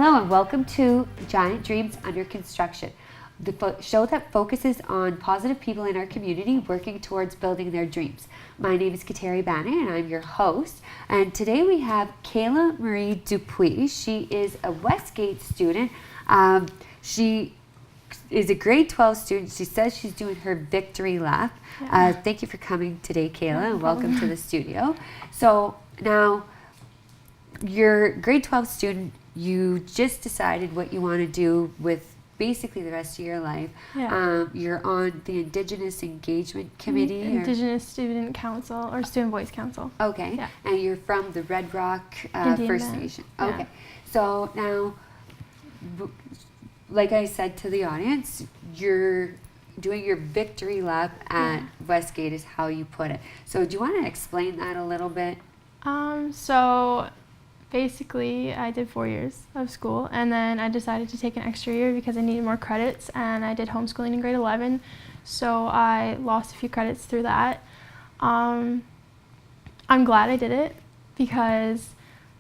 Hello and welcome to Giant Dreams Under Construction, the show that focuses on positive people in our community working towards building their dreams. My name is Kateri Banning and I'm your host. And today we have Kayla Dupuis. She is a Westgate student. She is a grade 12 student. She says she's doing her victory lap. Yeah. Thank you for coming today, Kayla, and welcome to the studio. So now, you're a grade 12 student. You just decided what you want to do with basically the rest of your life. Yeah. You're on the Indigenous Engagement Committee. Indigenous Student Council or Student Voice Council. Okay. Yeah. And you're from the Red Rock First Band. Nation. Yeah. Okay. So now, like I said to the audience, you're doing your victory lap at Westgate is how you put it. So do you want to explain that a little bit? So basically I did 4 years of school and then I decided to take an extra year because I needed more credits, and I did homeschooling in grade 11. So I lost a few credits through that. I'm glad I did it because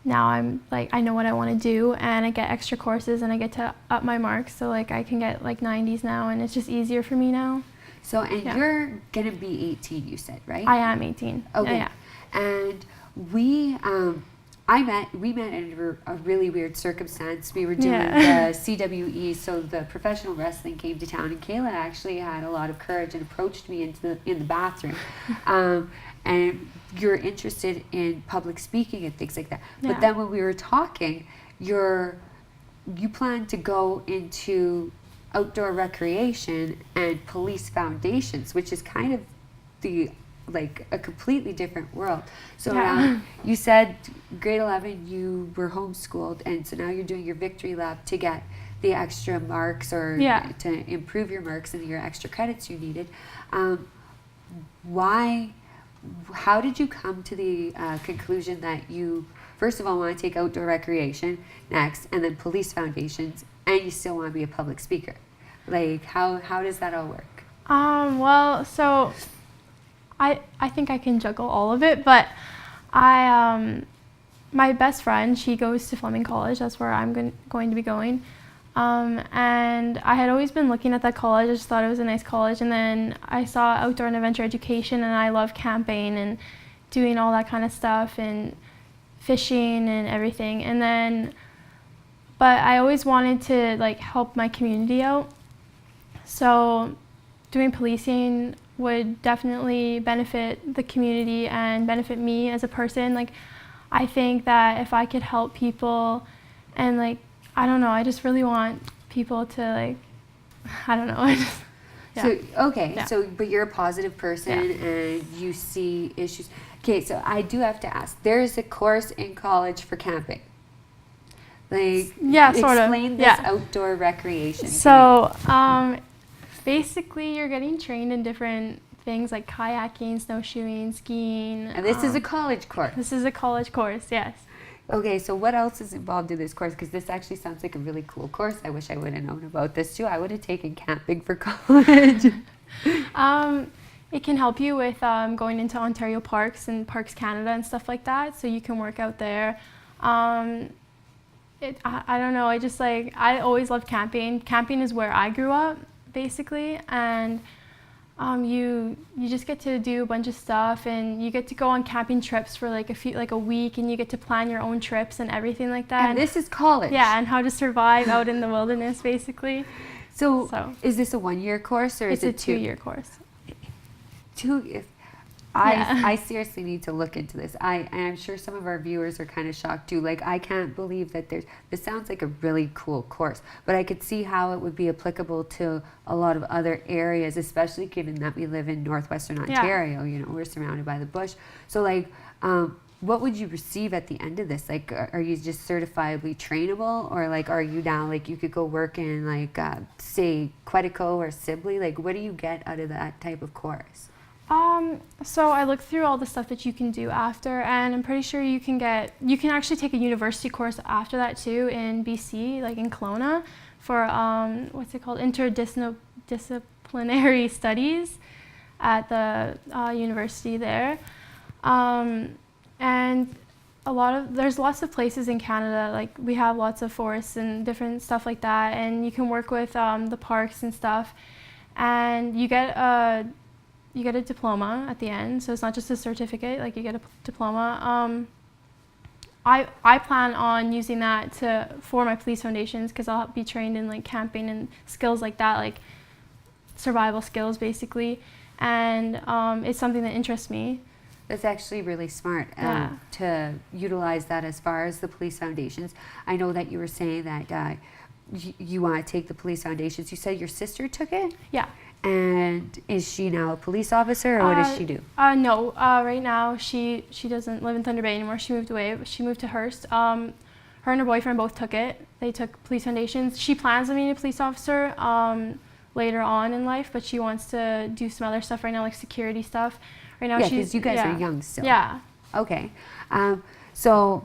now I'm like, I know what I want to do and I get extra courses and I get to up my marks. So like I can get like 90s now and it's just easier for me now. So, and you're going to be 18, you said, right? I am 18. Okay. Yeah. And we met under a really weird circumstance. We were doing the CWE, so the professional wrestling came to town, and Kayla actually had a lot of courage and approached me in the bathroom. And you're interested in public speaking and things like that. But then when we were talking, you plan to go into outdoor recreation and police foundations, which is kind of a completely different world. So you said grade 11 you were homeschooled, and so now you're doing your victory lap to get the extra marks or to improve your marks and your extra credits you needed. How did you come to the conclusion that you first of all want to take outdoor recreation next and then police foundations, and you still want to be a public speaker? Like how does that all work? Well, so I think I can juggle all of it, but my best friend, she goes to Fleming College. That's where I'm going to be going. And I had always been looking at that college. I just thought it was a nice college. And then I saw outdoor and adventure education, and I love camping and doing all that kind of stuff and fishing and everything. But I always wanted to like help my community out. So doing policing would definitely benefit the community and benefit me as a person. Like, I think that if I could help people and like, I don't know, I just really want people to like, I don't know. So, but you're a positive person and you see issues. Okay, so I do have to ask, there's a course in college for camping. Like, explain this outdoor recreation. So, basically, you're getting trained in different things like kayaking, snowshoeing, skiing. And this is a college course. This is a college course, yes. Okay, so what else is involved in this course? Because this actually sounds like a really cool course. I wish I would have known about this too. I would have taken camping for college. It can help you with going into Ontario parks and Parks Canada and stuff like that, so you can work out there. I don't know, I always loved camping. Camping is where I grew up, basically, and you just get to do a bunch of stuff, and you get to go on camping trips for like a week, and you get to plan your own trips and everything like that. And this is college. Yeah, and how to survive out in the wilderness, basically. So is this a 1-year course or is it It's a 2-year course. I seriously need to look into this. I'm sure some of our viewers are kind of shocked too. Like, I can't believe that this sounds like a really cool course, but I could see how it would be applicable to a lot of other areas, especially given that we live in northwestern Ontario. You know, we're surrounded by the bush. So like, what would you receive at the end of this? Like, are you just certifiably trainable, or like, are you now like you could go work in like say Quetico or Sibley? Like, what do you get out of that type of course? So I looked through all the stuff that you can do after, and I'm pretty sure you can actually take a university course after that too in BC, like in Kelowna, for what's it called, interdisciplinary studies at the university there. And there's lots of places in Canada, like we have lots of forests and different stuff like that, and you can work with the parks and stuff, and you get a diploma at the end, so it's not just a certificate, like you get a diploma. I plan on using that for my police foundations, because I'll be trained in like camping and skills like that, like survival skills basically, and it's something that interests me. That's actually really smart to utilize that as far as the police foundations. I know that you were saying that you want to take the police foundations. You said your sister took it? Yeah. And is she now a police officer, or what does she do? No, right now she doesn't live in Thunder Bay anymore. She moved away. She moved to Hearst. Her and her boyfriend both took it. They took police foundations. She plans on being a police officer later on in life, but she wants to do some other stuff right now, like security stuff. Right now, because you guys are young still. Yeah. Okay. So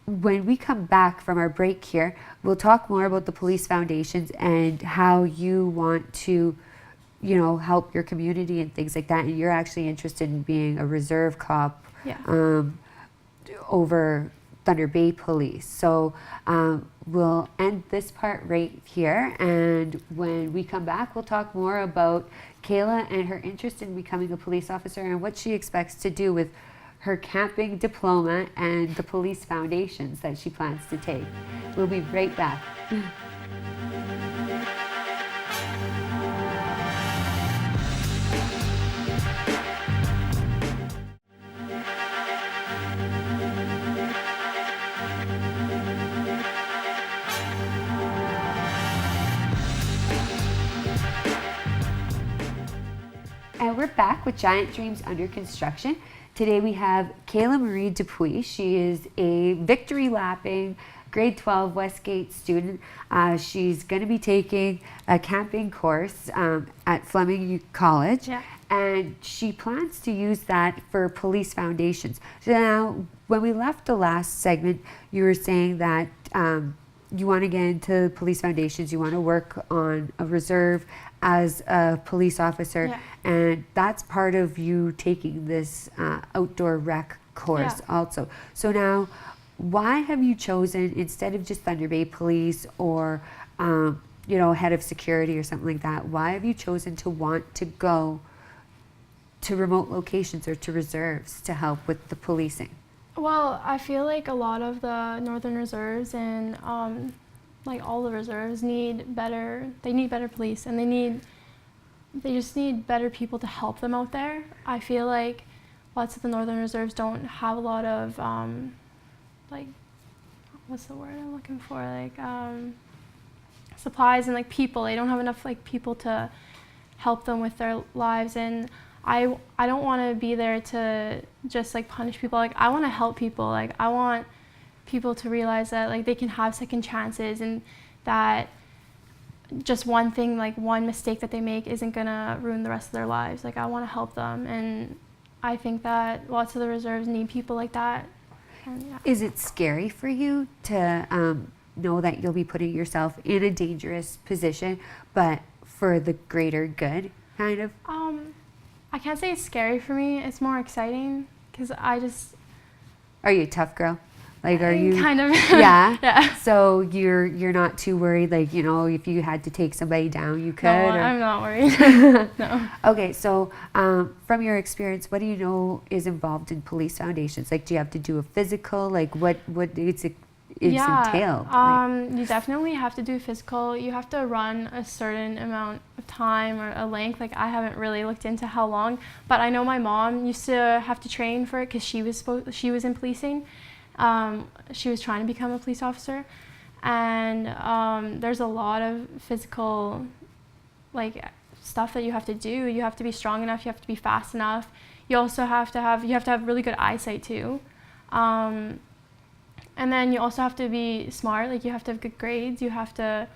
when we come back from our break here, we'll talk more about the police foundations and how you want to, help your community and things like that. And you're actually interested in being a reserve cop over Thunder Bay Police. So we'll end this part right here, and when we come back, we'll talk more about Kayla and her interest in becoming a police officer and what she expects to do with her camping diploma and the police foundations that she plans to take. We'll be right back. And we're back with Giant Dreams Under Construction. Today we have Kayla Marie Dupuis. She is a victory lapping grade 12 Westgate student. She's going to be taking a camping course at Fleming College. Yeah. And she plans to use that for police foundations. So now, when we left the last segment, you were saying that you want to get into police foundations, you want to work on a reserve as a police officer, and that's part of you taking this outdoor rec course also. So now, why have you chosen, instead of just Thunder Bay Police or head of security or something like that, why have you chosen to want to go to remote locations or to reserves to help with the policing? Well, I feel like a lot of the Northern Reserves and like all the reserves need better police, and they just need better people to help them out there. I feel like lots of the Northern Reserves don't have a lot of like, what's the word I'm looking for, like supplies and like people. They don't have enough like people to help them with their lives, and I don't want to be there to just like punish people. Like, I want to help people. Like, I want people to realize that like they can have second chances, and that just one thing, like one mistake that they make isn't gonna ruin the rest of their lives. Like, I want to help them, and I think that lots of the reserves need people like that. And, yeah. Is it scary for you to know that you'll be putting yourself in a dangerous position, but for the greater good, kind of? I can't say it's scary for me. It's more exciting, because Are you a tough girl? Like, are you kind of? Yeah. Yeah. So you're not too worried, like, if you had to take somebody down, you could? No, or? I'm not worried. No. Okay, so from your experience, what do you know is involved in police foundations? Like, do you have to do a physical? Like, what it's entail? You definitely have to do physical. You have to run a certain amount of time or a length. Like, I haven't really looked into how long, but I know my mom used to have to train for it, because she was in policing. She was trying to become a police officer, and there's a lot of physical like stuff that you have to do. You have to be strong enough, you have to be fast enough. You also have to have really good eyesight too. And then you also have to be smart. Like, you have to have good grades. You have to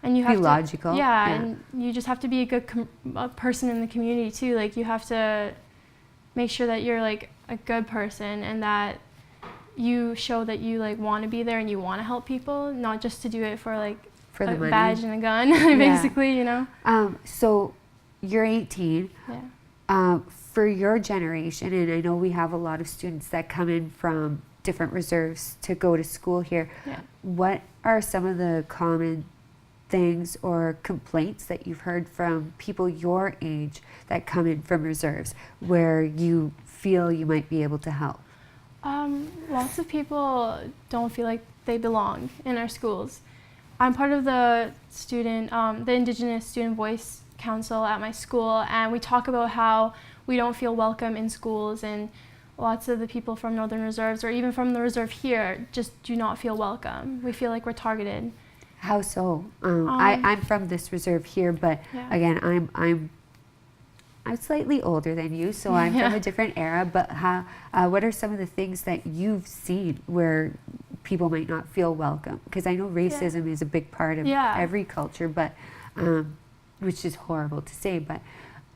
be logical. Yeah, and you just have to be a good person in the community too. Like, you have to make sure that you're like a good person, and that you show that you like want to be there and you want to help people, not just to do it for like for a the money. badge and a gun, basically, So you're 18. Yeah. For your generation, and I know we have a lot of students that come in from different reserves to go to school here. Yeah. What are some of the common things or complaints that you've heard from people your age that come in from reserves where you feel you might be able to help? Lots of people don't feel like they belong in our schools. I'm part of the Indigenous Student Voice Council at my school, and we talk about how we don't feel welcome in schools, and lots of the people from Northern Reserves or even from the reserve here just do not feel welcome. We feel like we're targeted. How so? I'm from this reserve here, but Yeah. again, I'm slightly older than you, so I'm from a different era. But what are some of the things that you've seen where people might not feel welcome? Because I know racism is a big part of every culture, but which is horrible to say. But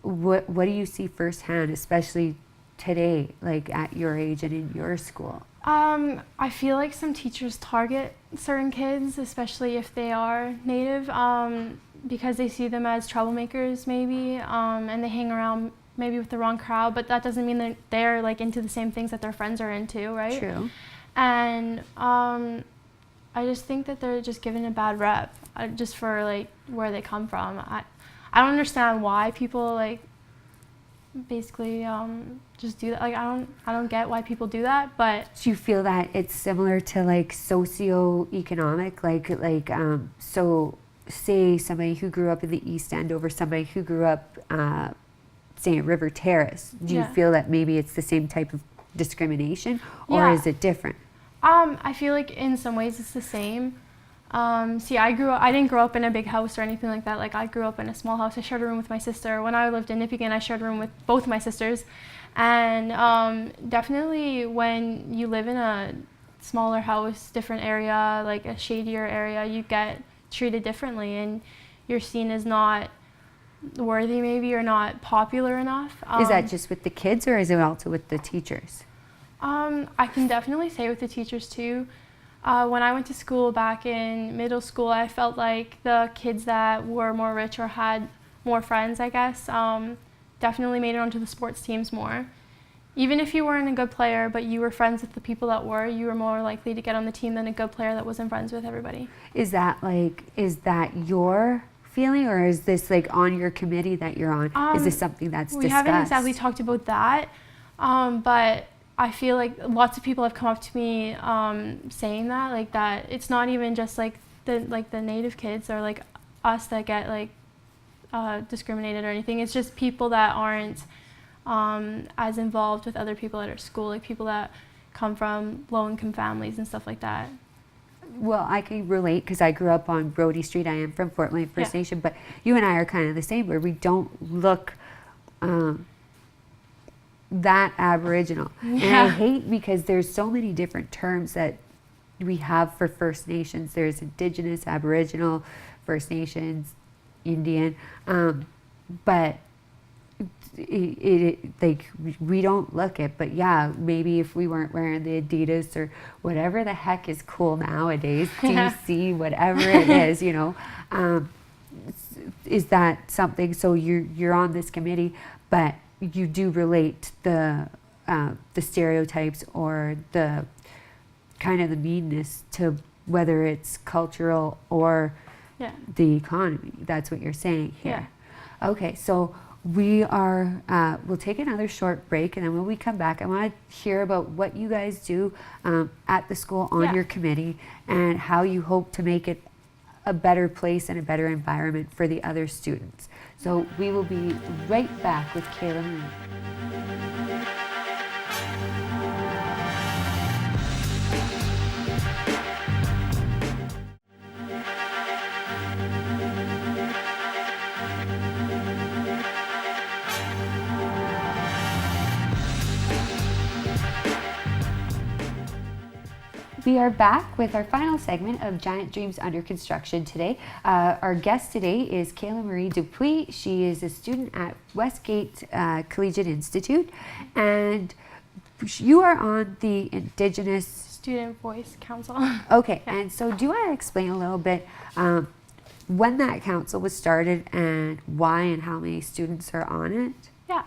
what do you see firsthand, especially today, like at your age and in your school? I feel like some teachers target certain kids, especially if they are Native, because they see them as troublemakers maybe, and they hang around maybe with the wrong crowd, but that doesn't mean that they're like into the same things that their friends are into, right? True. And I just think that they're just given a bad rep just for like where they come from. I don't understand why people like basically just do that. Like I don't get why people do that, but Do you feel that it's similar to like socioeconomic, so say somebody who grew up in the East End over somebody who grew up say at River Terrace, do you feel that maybe it's the same type of discrimination, or is it different? I feel like in some ways it's the same. See, I didn't grow up in a big house or anything like that. Like I grew up in a small house. I shared a room with my sister. When I lived in Nipigon, I shared a room with both my sisters. And definitely when you live in a smaller house, different area, like a shadier area, you get treated differently and you're seen as not worthy maybe or not popular enough. Is that just with the kids or is it also with the teachers? I can definitely say with the teachers too. When I went to school back in middle school, I felt like the kids that were more rich or had more friends, I guess, definitely made it onto the sports teams more. Even if you weren't a good player, but you were friends with the people that were, you were more likely to get on the team than a good player that wasn't friends with everybody. Is that your feeling, or is this like on your committee that you're on? Is this something that's discussed? We haven't exactly talked about that, but I feel like lots of people have come up to me saying that, like that it's not even just like the Native kids or like us that get like discriminated or anything. It's just people that aren't as involved with other people at our school, like people that come from low-income families and stuff like that. Well, I can relate because I grew up on Brodie Street. I am from Fort William First Nation, but you and I are kind of the same, where we don't look that Aboriginal. And I hate because there's so many different terms that we have for First Nations. There's Indigenous, Aboriginal, First Nations, Indian, but like we don't look it. But yeah, maybe if we weren't wearing the Adidas or whatever the heck is cool nowadays, DC, whatever it is, you know, is that something? So you're on this committee, but you do relate the stereotypes or the kind of the meanness to whether it's cultural or the economy. That's what you're saying here. Yeah. Okay, so we are, we'll take another short break, and then when we come back, I want to hear about what you guys do at the school on your committee and how you hope to make it a better place and a better environment for the other students. So we will be right back with Kayla Marie. We are back with our final segment of Giant Dreams Under Construction today. Our guest today is Kayla Marie Dupuis. She is a student at Westgate Collegiate Institute, and you are on the Indigenous Student Voice Council. Okay, and so do you want to explain a little bit when that council was started and why and how many students are on it? Yeah.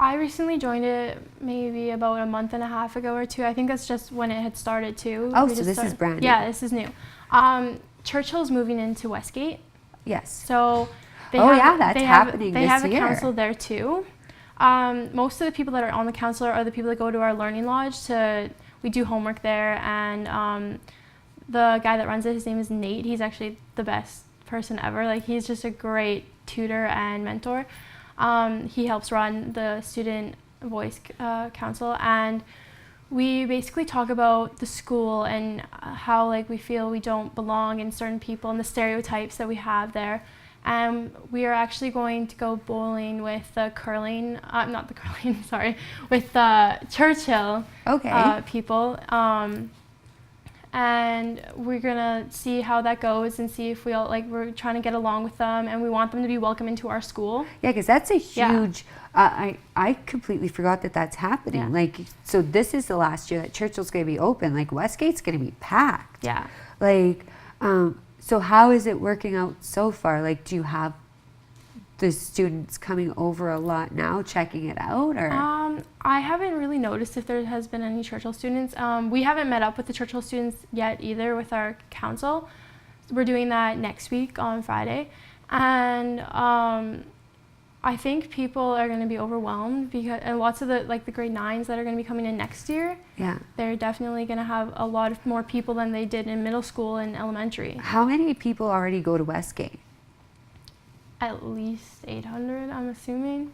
I recently joined it maybe about a month and a half ago or two. I think that's just when it had started too. Oh, so this is brand new. Yeah, this is new. Churchill's moving into Westgate. Yes. So They happening this year. They have a council there too. Most of the people that are on the council are the people that go to our learning lodge. We do homework there, and the guy that runs it, his name is Nate. He's actually the best person ever. Like, he's just a great tutor and mentor. He helps run the student voice council, and we basically talk about the school and how like we feel we don't belong in certain people and the stereotypes that we have there. And we are actually going to go bowling with the with the Churchill people. And we're gonna see how that goes and see if we're trying to get along with them, and we want them to be welcome into our school. Yeah, because that's a huge, I completely forgot that that's happening. Yeah. Like, so this is the last year that Churchill's gonna be open. Like, Westgate's gonna be packed. Yeah. Like, so how is it working out so far? Like, do you have the students coming over a lot now, checking it out, or? I haven't really noticed if there has been any Churchill students. We haven't met up with the Churchill students yet either with our council. We're doing that next week on Friday, and I think people are going to be overwhelmed because lots of the grade 9s that are going to be coming in next year. Yeah, they're definitely going to have a lot of more people than they did in middle school and elementary. How many people already go to Westgate? At least 800, I'm assuming.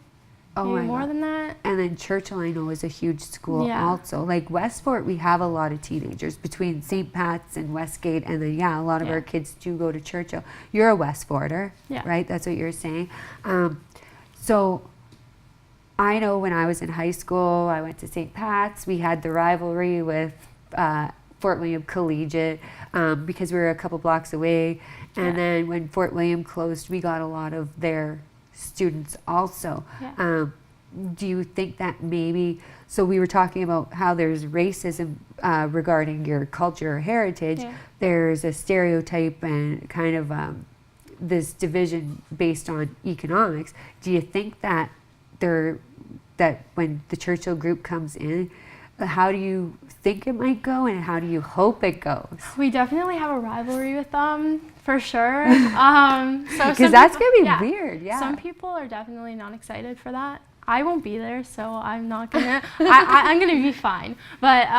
Oh, maybe more than that. And then Churchill, I know, is a huge school also. Like Westfort, we have a lot of teenagers between St. Pat's and Westgate, and then a lot of our kids do go to Churchill. You're a Westforter, right? That's what you're saying. So I know when I was in high school, I went to St. Pat's. We had the rivalry with Fort William Collegiate because we were a couple blocks away. And then when Fort William closed, we got a lot of their students also. Do you think that maybe, so we were talking about how there's racism regarding your culture or heritage. There's a stereotype and kind of this division based on economics. Do you think that that when the Churchill group comes in, how do you think it might go, and how do you hope it goes? We definitely have a rivalry with them, for sure. Because that's going to be weird, Some people are definitely not excited for that. I won't be there, so I'm not going to, I'm going to be fine. But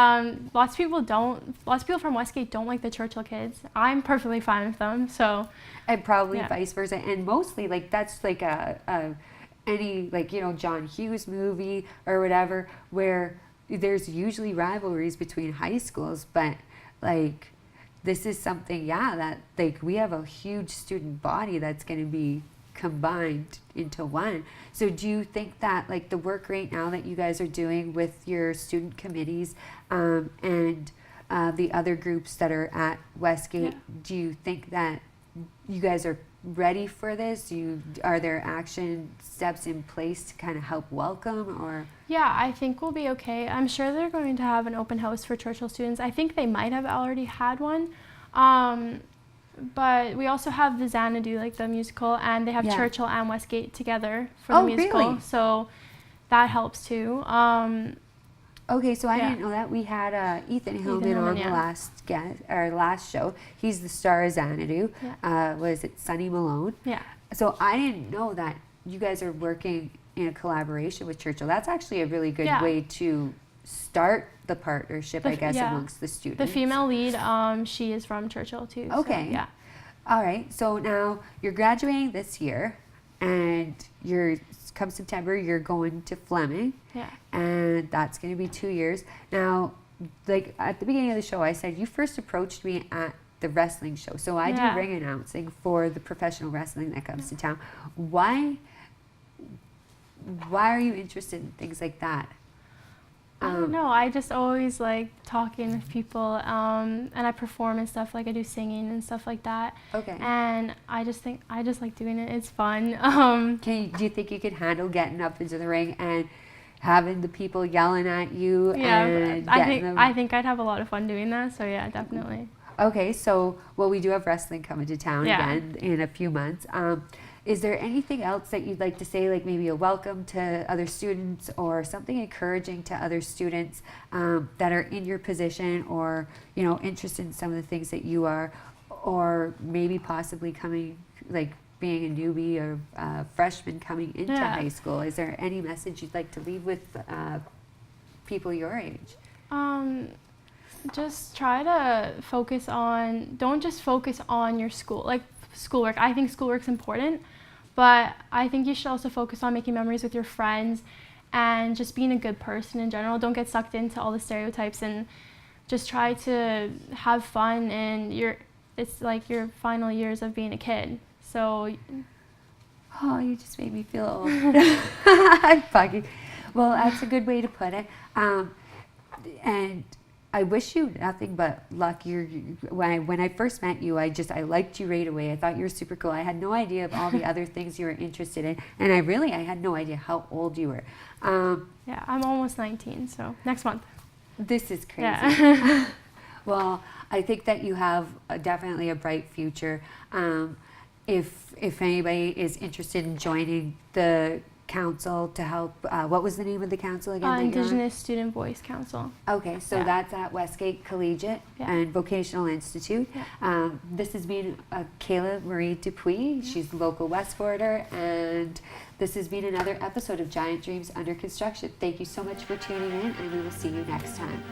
lots of people from Westgate don't like the Churchill kids. I'm perfectly fine with them, so. And probably vice versa. And mostly, like, that's like any, like, John Hughes movie or whatever, where there's usually rivalries between high schools, but like this is something that like we have a huge student body that's going to be combined into one. So do you think that like the work right now that you guys are doing with your student committees and the other groups that are at Westgate, do you think that you guys are ready for this? Are there action steps in place to kind of help welcome, or? Yeah, I think we'll be okay. I'm sure they're going to have an open house for Churchill students. I think they might have already had one. But we also have the Xanadu, like the musical, and they have Churchill and Westgate together for the musical. Really? So that helps too. Okay, so I didn't know that. We had Ethan Hillman on the last show. He's the star of Xanadu. Was it Sunny Malone? Yeah. So I didn't know that you guys are working in a collaboration with Churchill. That's actually a really good way to start the partnership, I guess, amongst the students. The female lead, she is from Churchill too. Okay. So, all right. So now you're graduating this year, and come September, you're going to Fleming. Yeah. And that's going to be 2 years. Now, like at the beginning of the show, I said you first approached me at the wrestling show. So I do ring announcing for the professional wrestling that comes to town. Why are you interested in things like that? I don't know. I just always like talking with people, and I perform and stuff. Like I do singing and stuff like that. Okay. And I just like doing it. It's fun. Do you think you could handle getting up into the ring and having the people yelling at you? Yeah, I think I'd have a lot of fun doing that. So yeah, definitely. Okay, so well, we do have wrestling coming to town Yeah. again in a few months. Is there anything else that you'd like to say, like maybe a welcome to other students or something encouraging to other students that are in your position, or interested in some of the things that you are, or maybe possibly coming, like being a newbie or a freshman coming into Yeah. high school? Is there any message you'd like to leave with people your age? Just try to don't just focus on your schoolwork. I think schoolwork's important, but I think you should also focus on making memories with your friends and just being a good person in general. Don't get sucked into all the stereotypes, and just try to have fun, and it's like your final years of being a kid. So Oh, you just made me feel old. I'm fucking. Well, that's a good way to put it. And I wish you nothing but luck. When I first met you, I liked you right away. I thought you were super cool. I had no idea of all the other things you were interested in, and I had no idea how old you were. yeah, I'm almost 19, so next month. This is crazy. Yeah. Well, I think that you have definitely a bright future. If anybody is interested in joining the council to help, what was the name of the council again? that you're on? Indigenous Student Voice Council. Okay, so Yeah. that's at Westgate Collegiate Yeah. and Vocational Institute. Yeah. This has been Kayla Marie Dupuis. She's local Westforder, and this has been another episode of Giant Dreams Under Construction. Thank you so much for tuning in, and we will see you next time.